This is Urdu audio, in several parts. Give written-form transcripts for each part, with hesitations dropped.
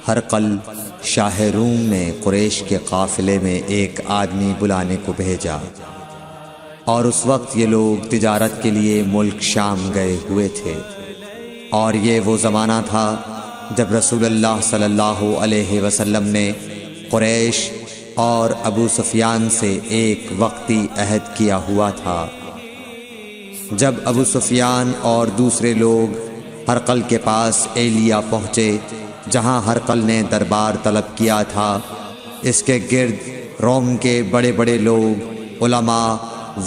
ہرقل شاہ روم نے قریش کے قافلے میں ایک آدمی بلانے کو بھیجا، اور اس وقت یہ لوگ تجارت کے لیے ملک شام گئے ہوئے تھے، اور یہ وہ زمانہ تھا جب رسول اللہ صلی اللہ علیہ وسلم نے قریش اور ابو سفیان سے ایک وقتی عہد کیا ہوا تھا۔ جب ابو سفیان اور دوسرے لوگ ہرقل کے پاس ایلیا پہنچے جہاں ہرقل نے دربار طلب کیا تھا، اس کے گرد روم کے بڑے بڑے لوگ، علماء،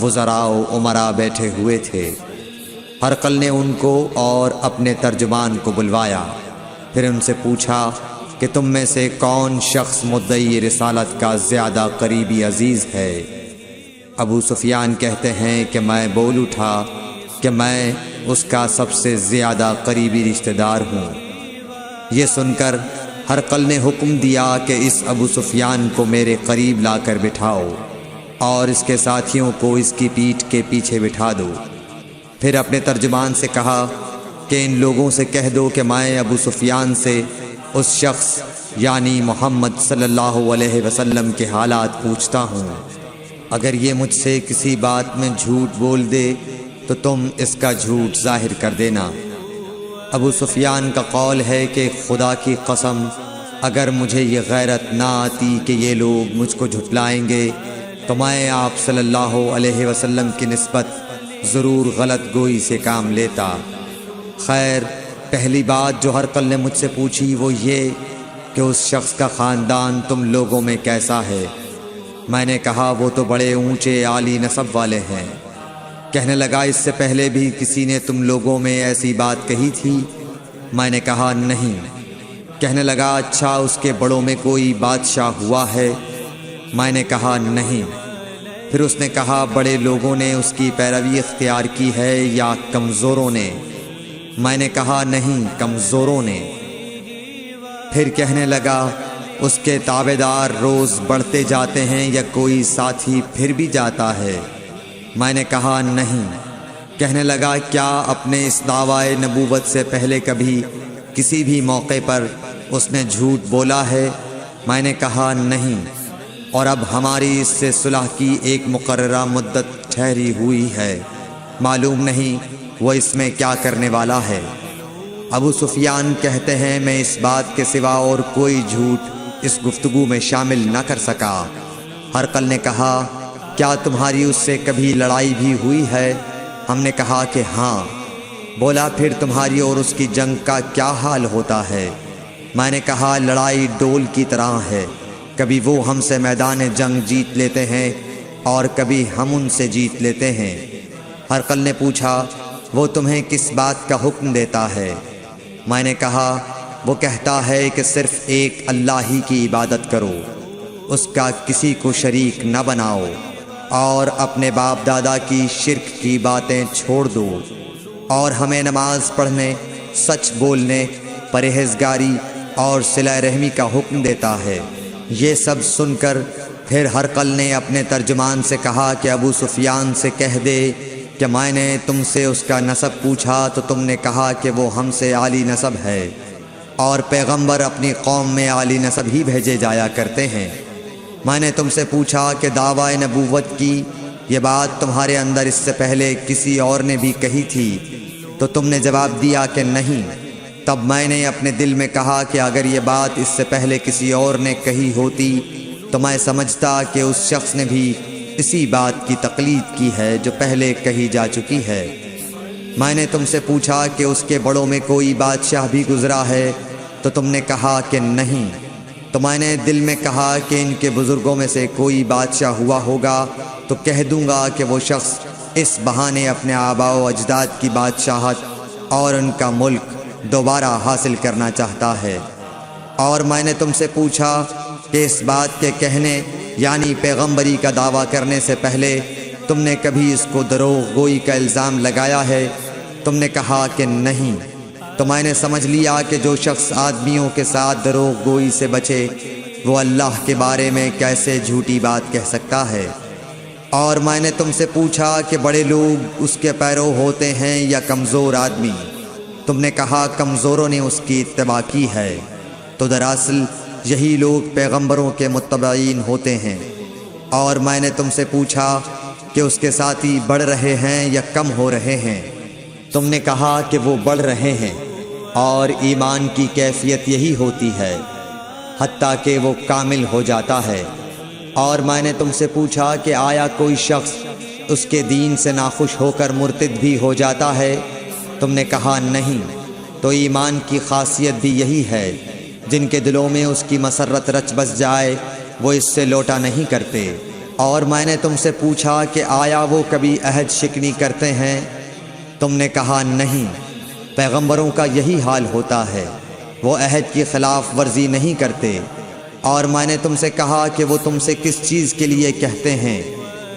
وزراء و امراء بیٹھے ہوئے تھے۔ ہرقل نے ان کو اور اپنے ترجمان کو بلوایا، پھر ان سے پوچھا کہ تم میں سے کون شخص مدعی رسالت کا زیادہ قریبی عزیز ہے؟ ابو سفیان کہتے ہیں کہ میں بول اٹھا کہ میں اس کا سب سے زیادہ قریبی رشتہ دار ہوں۔ یہ سن کر ہرقل نے حکم دیا کہ اس ابو سفیان کو میرے قریب لا کر بٹھاؤ اور اس کے ساتھیوں کو اس کی پیٹھ کے پیچھے بٹھا دو۔ پھر اپنے ترجمان سے کہا کہ ان لوگوں سے کہہ دو کہ میں ابو سفیان سے اس شخص یعنی محمد صلی اللہ علیہ وسلم کے حالات پوچھتا ہوں، اگر یہ مجھ سے کسی بات میں جھوٹ بول دے تو تم اس کا جھوٹ ظاہر کر دینا۔ ابو سفیان کا قول ہے کہ خدا کی قسم اگر مجھے یہ غیرت نہ آتی کہ یہ لوگ مجھ کو جھٹلائیں گے تو میں آپ صلی اللہ علیہ وسلم کی نسبت ضرور غلط گوئی سے کام لیتا۔ خیر، پہلی بات جو ہرقل نے مجھ سے پوچھی وہ یہ کہ اس شخص کا خاندان تم لوگوں میں کیسا ہے؟ میں نے کہا وہ تو بڑے اونچے عالی نسب والے ہیں۔ کہنے لگا اس سے پہلے بھی کسی نے تم لوگوں میں ایسی بات کہی تھی؟ میں نے کہا نہیں۔ کہنے لگا اچھا اس کے بڑوں میں کوئی بادشاہ ہوا ہے؟ میں نے کہا نہیں۔ پھر اس نے کہا بڑے لوگوں نے اس کی پیروی اختیار کی ہے یا کمزوروں نے؟ میں نے کہا نہیں، کمزوروں نے۔ پھر کہنے لگا اس کے تابعدار روز بڑھتے جاتے ہیں یا کوئی ساتھی پھر بھی جاتا ہے؟ میں نے کہا نہیں۔ کہنے لگا کیا اپنے اس دعوی نبوت سے پہلے کبھی کسی بھی موقع پر اس نے جھوٹ بولا ہے؟ میں نے کہا نہیں، اور اب ہماری اس سے صلح کی ایک مقررہ مدت ٹھہری ہوئی ہے، معلوم نہیں وہ اس میں کیا کرنے والا ہے۔ ابو سفیان کہتے ہیں میں اس بات کے سوا اور کوئی جھوٹ اس گفتگو میں شامل نہ کر سکا۔ ہرقل نے کہا کیا تمہاری اس سے کبھی لڑائی بھی ہوئی ہے؟ ہم نے کہا کہ ہاں۔ بولا پھر تمہاری اور اس کی جنگ کا کیا حال ہوتا ہے؟ میں نے کہا لڑائی ڈول کی طرح ہے، کبھی وہ ہم سے میدان جنگ جیت لیتے ہیں اور کبھی ہم ان سے جیت لیتے ہیں۔ ہرقل نے پوچھا وہ تمہیں کس بات کا حکم دیتا ہے؟ میں نے کہا وہ کہتا ہے کہ صرف ایک اللہ ہی کی عبادت کرو، اس کا کسی کو شریک نہ بناؤ، اور اپنے باپ دادا کی شرک کی باتیں چھوڑ دو، اور ہمیں نماز پڑھنے، سچ بولنے، پرہیزگاری اور صلہ رحمی کا حکم دیتا ہے۔ یہ سب سن کر پھر ہرقل نے اپنے ترجمان سے کہا کہ ابو سفیان سے کہہ دے کہ میں نے تم سے اس کا نسب پوچھا تو تم نے کہا کہ وہ ہم سے عالی نسب ہے، اور پیغمبر اپنی قوم میں عالی نسب ہی بھیجے جایا کرتے ہیں۔ میں نے تم سے پوچھا کہ دعوی نبوت کی یہ بات تمہارے اندر اس سے پہلے کسی اور نے بھی کہی تھی؟ تو تم نے جواب دیا کہ نہیں۔ تب میں نے اپنے دل میں کہا کہ اگر یہ بات اس سے پہلے کسی اور نے کہی ہوتی تو میں سمجھتا کہ اس شخص نے بھی اسی بات کی تقلید کی ہے جو پہلے کہی جا چکی ہے۔ میں نے تم سے پوچھا کہ اس کے بڑوں میں کوئی بادشاہ بھی گزرا ہے؟ تو تم نے کہا کہ نہیں۔ تو میں نے دل میں کہا کہ ان کے بزرگوں میں سے کوئی بادشاہ ہوا ہوگا تو کہہ دوں گا کہ وہ شخص اس بہانے اپنے آباء و اجداد کی بادشاہت اور ان کا ملک دوبارہ حاصل کرنا چاہتا ہے۔ اور میں نے تم سے پوچھا کہ اس بات کے کہنے یعنی پیغمبری کا دعویٰ کرنے سے پہلے تم نے کبھی اس کو دروغ گوئی کا الزام لگایا ہے؟ تم نے کہا کہ نہیں۔ تو میں نے سمجھ لیا کہ جو شخص آدمیوں کے ساتھ دروغ گوئی سے بچے وہ اللہ کے بارے میں کیسے جھوٹی بات کہہ سکتا ہے۔ اور میں نے تم سے پوچھا کہ بڑے لوگ اس کے پیرو ہوتے ہیں یا کمزور آدمی؟ تم نے کہا کمزوروں نے اس کی اتباع کی ہے۔ تو دراصل یہی لوگ پیغمبروں کے متبعین ہوتے ہیں۔ اور میں نے تم سے پوچھا کہ اس کے ساتھی بڑھ رہے ہیں یا کم ہو رہے ہیں؟ تم نے کہا کہ وہ بڑھ رہے ہیں، اور ایمان کی کیفیت یہی ہوتی ہے حتیٰ کہ وہ کامل ہو جاتا ہے۔ اور میں نے تم سے پوچھا کہ آیا کوئی شخص اس کے دین سے ناخوش ہو کر مرتد بھی ہو جاتا ہے؟ تم نے کہا نہیں۔ تو ایمان کی خاصیت بھی یہی ہے، جن کے دلوں میں اس کی مسرت رچ بس جائے وہ اس سے لوٹا نہیں کرتے۔ اور میں نے تم سے پوچھا کہ آیا وہ کبھی عہد شکنی کرتے ہیں؟ تم نے کہا نہیں۔ پیغمبروں کا یہی حال ہوتا ہے، وہ عہد کی خلاف ورزی نہیں کرتے۔ اور میں نے تم سے کہا کہ وہ تم سے کس چیز کے لیے کہتے ہیں؟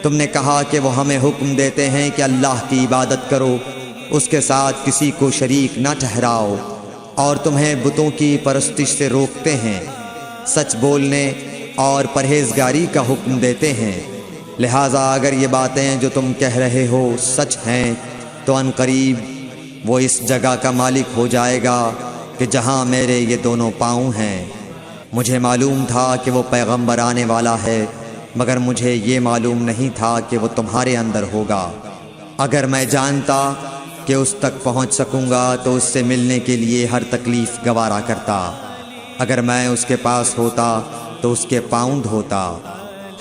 تم نے کہا کہ وہ ہمیں حکم دیتے ہیں کہ اللہ کی عبادت کرو، اس کے ساتھ کسی کو شریک نہ ٹھہراؤ، اور تمہیں بتوں کی پرستش سے روکتے ہیں، سچ بولنے اور پرہیزگاری کا حکم دیتے ہیں۔ لہٰذا اگر یہ باتیں جو تم کہہ رہے ہو سچ ہیں تو ان قریب وہ اس جگہ کا مالک ہو جائے گا کہ جہاں میرے یہ دونوں پاؤں ہیں۔ مجھے معلوم تھا کہ وہ پیغمبر آنے والا ہے، مگر مجھے یہ معلوم نہیں تھا کہ وہ تمہارے اندر ہوگا۔ اگر میں جانتا کہ اس تک پہنچ سکوں گا تو اس سے ملنے کے لیے ہر تکلیف گوارا کرتا۔ اگر میں اس کے پاس ہوتا تو اس کے پاؤں دھوتا۔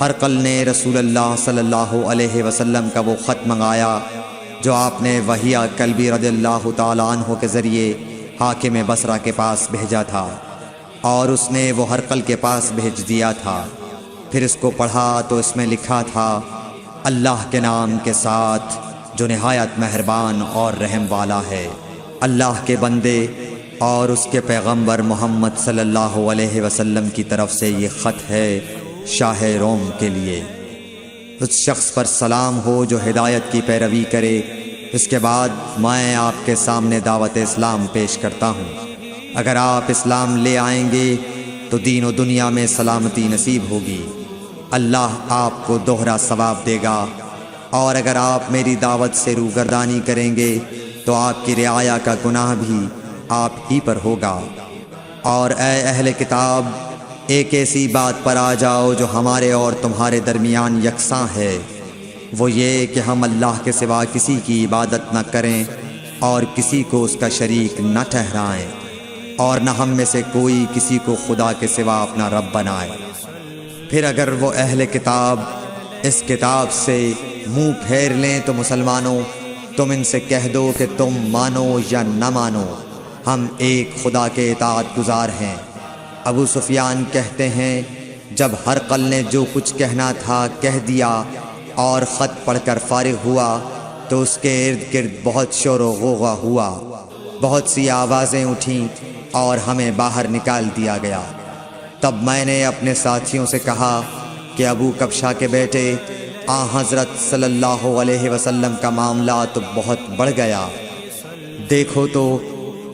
ہرقل نے رسول اللہ صلی اللہ علیہ وسلم کا وہ خط منگایا جو آپ نے وحیہ کلبی رضی اللہ تعالیٰ عنہ کے ذریعے حاکم بصرہ کے پاس بھیجا تھا، اور اس نے وہ ہرقل کے پاس بھیج دیا تھا۔ پھر اس کو پڑھا تو اس میں لکھا تھا، اللہ کے نام کے ساتھ جو نہایت مہربان اور رحم والا ہے۔ اللہ کے بندے اور اس کے پیغمبر محمد صلی اللہ علیہ وسلم کی طرف سے یہ خط ہے شاہ روم کے لیے۔ اس شخص پر سلام ہو جو ہدایت کی پیروی کرے۔ اس کے بعد میں آپ کے سامنے دعوت اسلام پیش کرتا ہوں۔ اگر آپ اسلام لے آئیں گے تو دین و دنیا میں سلامتی نصیب ہوگی، اللہ آپ کو دوہرا ثواب دے گا۔ اور اگر آپ میری دعوت سے روگردانی کریں گے تو آپ کی رعایا کا گناہ بھی آپ ہی پر ہوگا۔ اور اے اہل کتاب، ایک ایسی بات پر آ جاؤ جو ہمارے اور تمہارے درمیان یکساں ہے، وہ یہ کہ ہم اللہ کے سوا کسی کی عبادت نہ کریں اور کسی کو اس کا شریک نہ ٹھہرائیں، اور نہ ہم میں سے کوئی کسی کو خدا کے سوا اپنا رب بنائے۔ پھر اگر وہ اہل کتاب اس کتاب سے منہ پھیر لیں تو مسلمانوں، تم ان سے کہہ دو کہ تم مانو یا نہ مانو، ہم ایک خدا کے اطاعت گزار ہیں۔ ابو سفیان کہتے ہیں، جب ہرقل نے جو کچھ کہنا تھا کہہ دیا اور خط پڑھ کر فارغ ہوا تو اس کے ارد گرد بہت شور و غوغا ہوا، بہت سی آوازیں اٹھیں اور ہمیں باہر نکال دیا گیا۔ تب میں نے اپنے ساتھیوں سے کہا کہ ابو کبشہ کے بیٹے حضرت صلی اللہ علیہ وسلم کا معاملہ تو بہت بڑھ گیا، دیکھو تو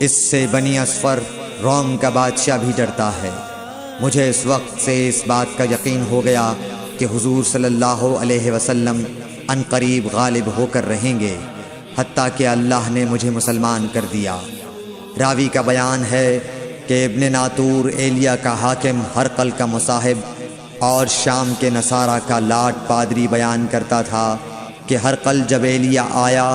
اس سے بنی اصفر روم کا بادشاہ بھی ڈرتا ہے۔ مجھے اس وقت سے اس بات کا یقین ہو گیا کہ حضور صلی اللہ علیہ وسلم ان قریب غالب ہو کر رہیں گے، حتیٰ کہ اللہ نے مجھے مسلمان کر دیا۔ راوی کا بیان ہے کہ ابن ناطور ایلیا کا حاکم ہرقل کا مصاحب اور شام کے نصارہ کا لاٹ پادری بیان کرتا تھا کہ ہرقل جب ایلیا آیا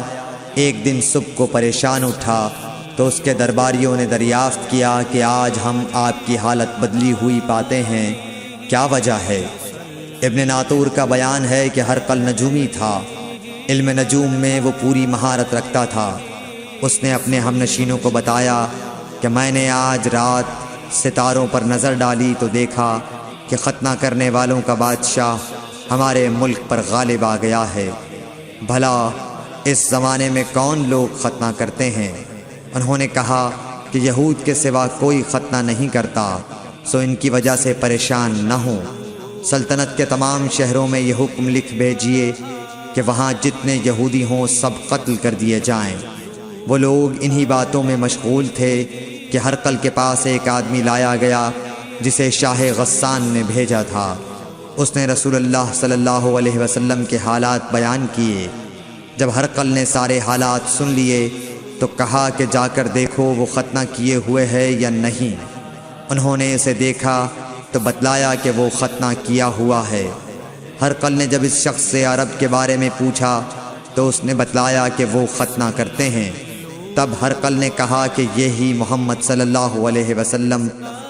ایک دن صبح کو پریشان اٹھا تو اس کے درباریوں نے دریافت کیا کہ آج ہم آپ کی حالت بدلی ہوئی پاتے ہیں، کیا وجہ ہے؟ ابن ناطور کا بیان ہے کہ ہرقل نجومی تھا، علم نجوم میں وہ پوری مہارت رکھتا تھا۔ اس نے اپنے ہم نشینوں کو بتایا کہ میں نے آج رات ستاروں پر نظر ڈالی تو دیکھا کہ ختنہ کرنے والوں کا بادشاہ ہمارے ملک پر غالب آ گیا ہے۔ بھلا اس زمانے میں کون لوگ ختنہ کرتے ہیں؟ انہوں نے کہا کہ یہود کے سوا کوئی ختنہ نہیں کرتا، سو ان کی وجہ سے پریشان نہ ہوں۔ سلطنت کے تمام شہروں میں یہ حکم لکھ بھیجیے کہ وہاں جتنے یہودی ہوں سب قتل کر دیے جائیں۔ وہ لوگ انہی باتوں میں مشغول تھے کہ ہرقل کے پاس ایک آدمی لایا گیا جسے شاہ غسان نے بھیجا تھا۔ اس نے رسول اللہ صلی اللہ علیہ وسلم کے حالات بیان کیے۔ جب ہرقل نے سارے حالات سن لیے تو کہا کہ جا کر دیکھو وہ ختنہ کیے ہوئے ہے یا نہیں۔ انہوں نے اسے دیکھا تو بتلایا کہ وہ ختنہ کیا ہوا ہے۔ ہرقل نے جب اس شخص سے عرب کے بارے میں پوچھا تو اس نے بتلایا کہ وہ ختنہ کرتے ہیں۔ تب ہرقل نے کہا کہ یہی محمد صلی اللہ علیہ وسلم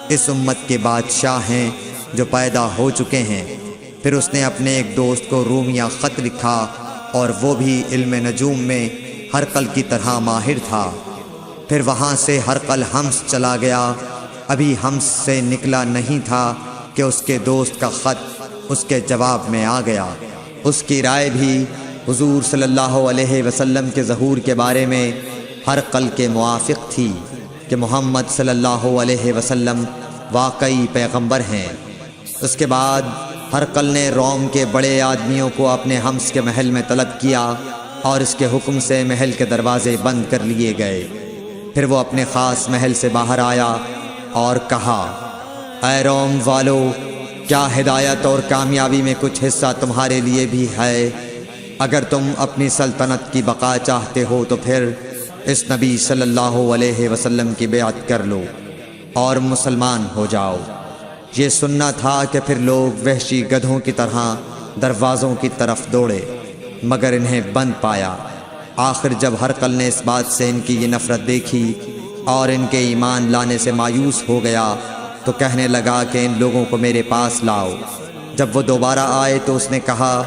اس امت کے بادشاہ ہیں جو پیدا ہو چکے ہیں۔ پھر اس نے اپنے ایک دوست کو رومیہ خط لکھا اور وہ بھی علم نجوم میں ہرقل کی طرح ماہر تھا۔ پھر وہاں سے ہرقل حمص چلا گیا۔ ابھی حمص سے نکلا نہیں تھا کہ اس کے دوست کا خط اس کے جواب میں آ گیا۔ اس کی رائے بھی حضور صلی اللہ علیہ وسلم کے ظہور کے بارے میں ہرقل کے موافق تھی کہ محمد صلی اللہ علیہ وسلم واقعی پیغمبر ہیں۔ اس کے بعد ہرقل نے روم کے بڑے آدمیوں کو اپنے حمص کے محل میں طلب کیا اور اس کے حکم سے محل کے دروازے بند کر لیے گئے۔ پھر وہ اپنے خاص محل سے باہر آیا اور کہا، اے روم والو، کیا ہدایت اور کامیابی میں کچھ حصہ تمہارے لیے بھی ہے؟ اگر تم اپنی سلطنت کی بقا چاہتے ہو تو پھر اس نبی صلی اللہ علیہ وسلم کی بیعت کر لو اور مسلمان ہو جاؤ۔ یہ سننا تھا کہ پھر لوگ وحشی گدھوں کی طرح دروازوں کی طرف دوڑے مگر انہیں بند پایا۔ آخر جب ہرقل نے اس بات سے ان کی یہ نفرت دیکھی اور ان کے ایمان لانے سے مایوس ہو گیا تو کہنے لگا کہ ان لوگوں کو میرے پاس لاؤ۔ جب وہ دوبارہ آئے تو اس نے کہا،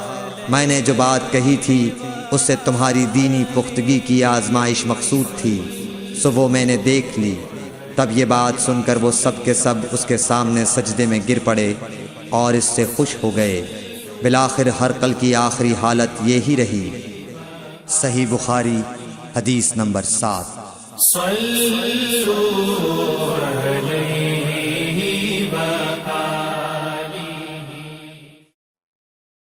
میں نے جو بات کہی تھی اس سے تمہاری دینی پختگی کی آزمائش مقصود تھی، سو وہ میں نے دیکھ لی۔ تب یہ بات سن کر وہ سب کے سب اس کے سامنے سجدے میں گر پڑے اور اس سے خوش ہو گئے۔ بالآخر ہرقل کی آخری حالت یہی رہی۔ صحیح بخاری حدیث نمبر 7۔